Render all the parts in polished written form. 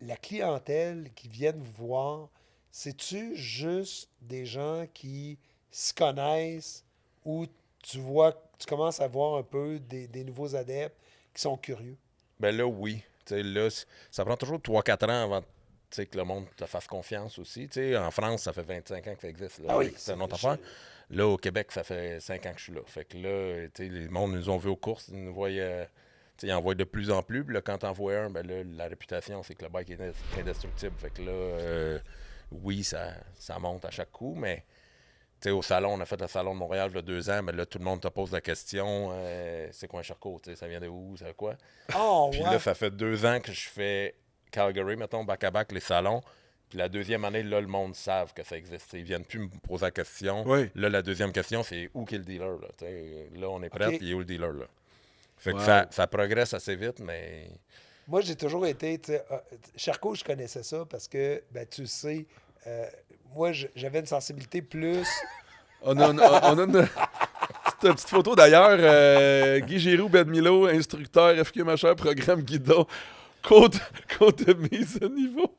la clientèle qui viennent vous voir, c'est-tu juste des gens qui se connaissent ou tu commences à voir un peu des nouveaux adeptes qui sont curieux? Ben là, oui. Tu sais, là, ça prend toujours 3-4 ans avant que le monde te fasse confiance aussi. Tu sais, en France, ça fait 25 ans que ça existe. Là. Ah oui, C'est une autre affaire. Là, au Québec, ça fait 5 ans que je suis là. Fait que là, tu sais, les mondes nous ont vus aux courses, ils nous voyaient. Ils en voient de plus en plus. Puis là, quand t'en vois un, ben là, la réputation, c'est que le bike est indestructible. Fait que là, oui, ça monte à chaque coup, mais tu sais, au salon, on a fait le salon de Montréal il y a 2 ans, mais là, tout le monde te pose la question, c'est quoi un Charcot? Ça vient de où? C'est quoi? Oh, Puis ouais. là, ça fait 2 ans que je fais Calgary, mettons, back-à-back, les salons. Puis la deuxième année, là, le monde savent que ça existe. Ils viennent plus me poser la question. Oui. Là, la deuxième question, c'est où est le dealer? Là, on est prêt, Ok. puis il est où le dealer? Là? Fait que Wow. ça progresse assez vite, mais... Moi, j'ai toujours été. Charcot, je connaissais ça parce que, ben, tu sais, moi, j'avais une sensibilité plus. On a une petite photo d'ailleurs. Guy Giroux, Ben Milo, instructeur, FQ Machin, programme guidon. Côte de mise à niveau.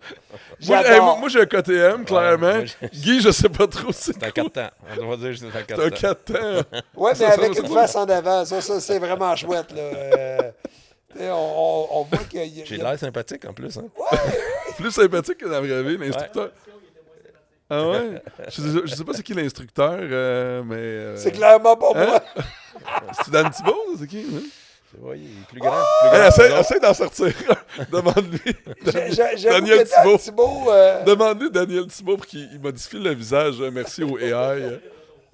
Moi, j'ai un KTM, clairement. moi, Guy, je sais pas trop c'est C'est un quoi. 4 temps. On va dire que c'est un C'est 4 un temps. 4 temps. Ouais, mais Ça, avec ça, une ça, face en avant. Ça, c'est vraiment chouette, là. On voit qu'il y a. J'ai l'air sympathique en plus. Hein? Plus sympathique que dans la vraie vie, l'instructeur. Ah ouais? Je sais pas c'est qui l'instructeur, mais... C'est clairement pas moi. C'est Dan Thibault, c'est qui? Hein? Ouais, il est plus grand. Hey, essaie d'en sortir. Demande-lui. J'avoue Daniel que Dan Thibault. Thibault, Demande-lui Daniel Thibault pour qu'il modifie le visage. Merci au AI,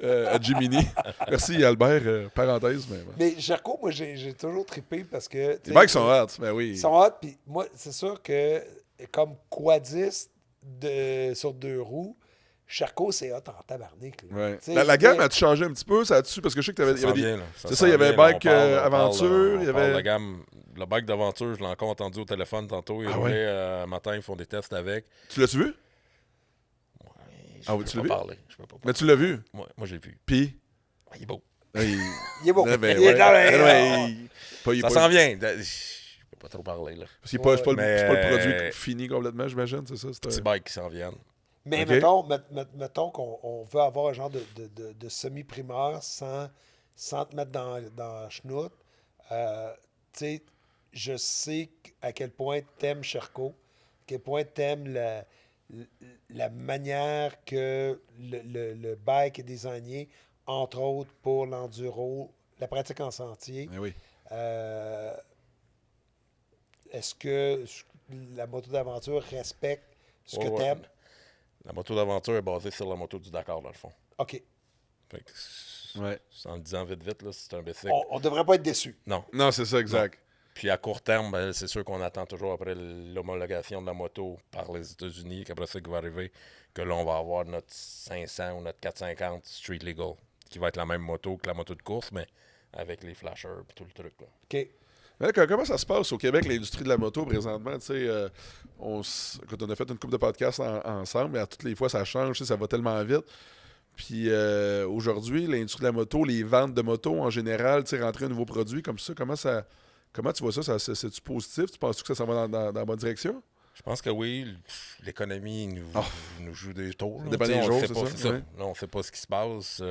à Jiminy. Merci Albert, parenthèse. Mais, bon. mais Charcot, moi, j'ai toujours trippé parce que. Les bikes sont hot, mais oui. Ils sont hot, puis moi, c'est sûr que comme quadiste sur 2 roues, Charcot, c'est hot en tabarnak. Là. Ouais. Tu sais, La je gamme veux dire, a-tu changé un petit peu? Ça a-tu? Parce que je sais que il y avait des... Bien, là. C'est ça, il y avait s'en vient, bike là. aventure, il y avait... la gamme, le bike d'aventure, je l'ai encore entendu au téléphone tantôt. Il Ah roulait ouais? matin, ils font des tests avec. Tu l'as-tu vu? Je Ah oui, peux tu pas l'as vu? parler. Je peux pas parler. Mais tu l'as vu? Moi, je l'ai vu. Puis? Ah, il est beau. il est beau. Ouais, ben, Il est ouais. dans les- Non, mais il Ça est s'en vient. Je peux pas trop parler. Là. Parce qu'il n'est pas, c'est pas, Mais, c'est pas le produit fini complètement, j'imagine, c'est ça? C'est Petit bike qui s'en viennent. Mais Ok. mettons qu'on veut avoir un genre de semi-primeur sans te mettre dans la chenoute. Tu sais, je sais à quel point t'aimes Sherco, à quel point t'aimes la manière que le bike est désigné, entre autres pour l'enduro, la pratique en sentier. Eh oui. Est-ce que la moto d'aventure respecte ce que Ouais. t'aimes? La moto d'aventure est basée sur la moto du Dakar, dans le fond. OK. Fait que, Ouais. en le disant vite, là, c'est un bicycle. On devrait pas être déçus. Non. Non, c'est ça, exact. Puis à court terme, ben, c'est sûr qu'on attend toujours après l'homologation de la moto par les États-Unis, qu'après ça, qui va arriver, que là, on va avoir notre 500 ou notre 450 Street Legal, qui va être la même moto que la moto de course, mais avec les flashers et tout le truc. Là. OK. Mais comment ça se passe au Québec, l'industrie de la moto présentement? Tu sais, quand on a fait une couple de podcasts ensemble, mais à toutes les fois, ça change, tu sais, ça va tellement vite. Puis aujourd'hui, l'industrie de la moto, les ventes de motos en général, tu sais, rentrer un nouveau produit comme ça, comment tu vois ça? C'est-tu positif? Tu penses que ça s'en va dans la bonne direction? Je pense que oui, l'économie nous joue des tours. Là. Dépend Tu sais, des on jours, sait c'est pas, ça? Ouais. Là, on sait pas ce qui se passe.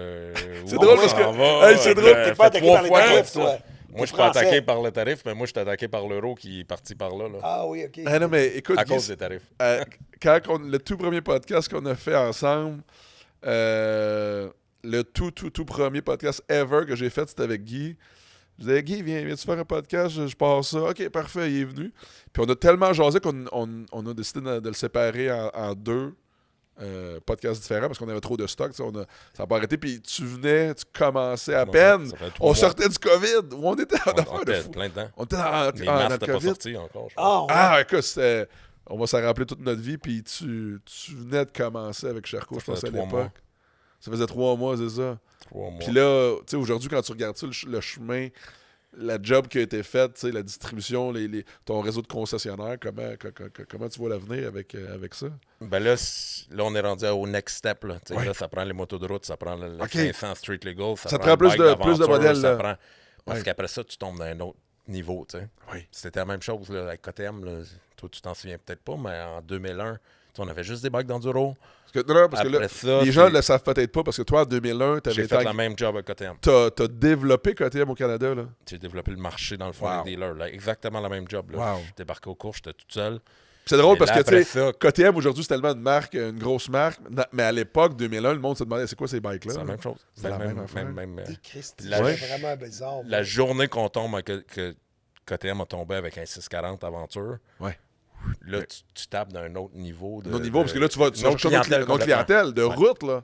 C'est drôle parce que... Hey, c'est drôle, T'es pas attaqué par les tarifs, toi. Moi, je suis pas attaqué par le tarif, mais moi, je suis attaqué par l'euro qui est parti par là. Ah oui, OK. Ah non, mais écoute, À Guy, cause des tarifs. le tout premier podcast qu'on a fait ensemble, le tout premier podcast ever que j'ai fait, c'était avec Guy. Je disais, Guy, viens-tu faire un podcast? Je passe ça. OK, parfait, il est venu. Puis on a tellement jasé qu'on a décidé de le séparer en 2 podcasts différents parce qu'on avait trop de stock. Ça n'a pas arrêté. Puis tu commençais à peine. Ça fait 3 On mois. sortait du COVID. Où on était en On affaire de était fou. plein de temps. On était Les dans masques le n'étaient pas COVID. sortis encore, je pense. Ah, ouais. Ah, écoute, on va s'en rappeler toute notre vie. Puis tu venais de commencer avec Sherco, je Ça pense, à faisait 3 l'époque. mois. Ça faisait 3 mois, c'est ça. 3 mois. Puis là, tu sais, aujourd'hui, quand tu regardes ça, le chemin, la job qui a été faite, tu sais, la distribution, ton réseau de concessionnaires, comment tu vois l'avenir avec ça? Ben là, on est rendu au next step. Là, Ouais. là ça prend les motos de route, ça prend le Ok. 500 Street Legal, ça Ça te prend prend le plus bike de d'aventure, modèles, ça là. prend... Parce Ouais. qu'après ça, tu tombes dans un autre niveau. Tu sais. Oui. C'était la même chose là, avec KTM. Là. toi, tu t'en souviens peut-être pas, mais en 2001, on avait juste des bikes d'enduro. Parce que, non, parce Après que là, ça, les gens ne le savent peut-être pas, parce que toi, en 2001, j'ai fait la même job à KTM. T'as développé KTM au Canada, là. J'ai développé le marché dans le fond Wow. des dealers. Là. Exactement la même job. Là. Wow. Je débarquais au cours, j'étais tout seul. C'est drôle Mais parce là, que, tu après sais, ça- KTM, aujourd'hui, c'est tellement une marque, une grosse marque, mais à l'époque, 2001, le monde se demandait, c'est quoi ces bikes-là? C'est la là? même chose. C'est la même affaire. T'es Christy, La- c'est vraiment bizarre. La moi. journée qu'on tombe, que KTM a tombé avec un 640 Aventure, Ouais. là, Ouais. tu tapes d'un autre niveau. Notre niveau, parce que là, tu vas une autre chercher notre clientèle clientèle de complètement. route, là.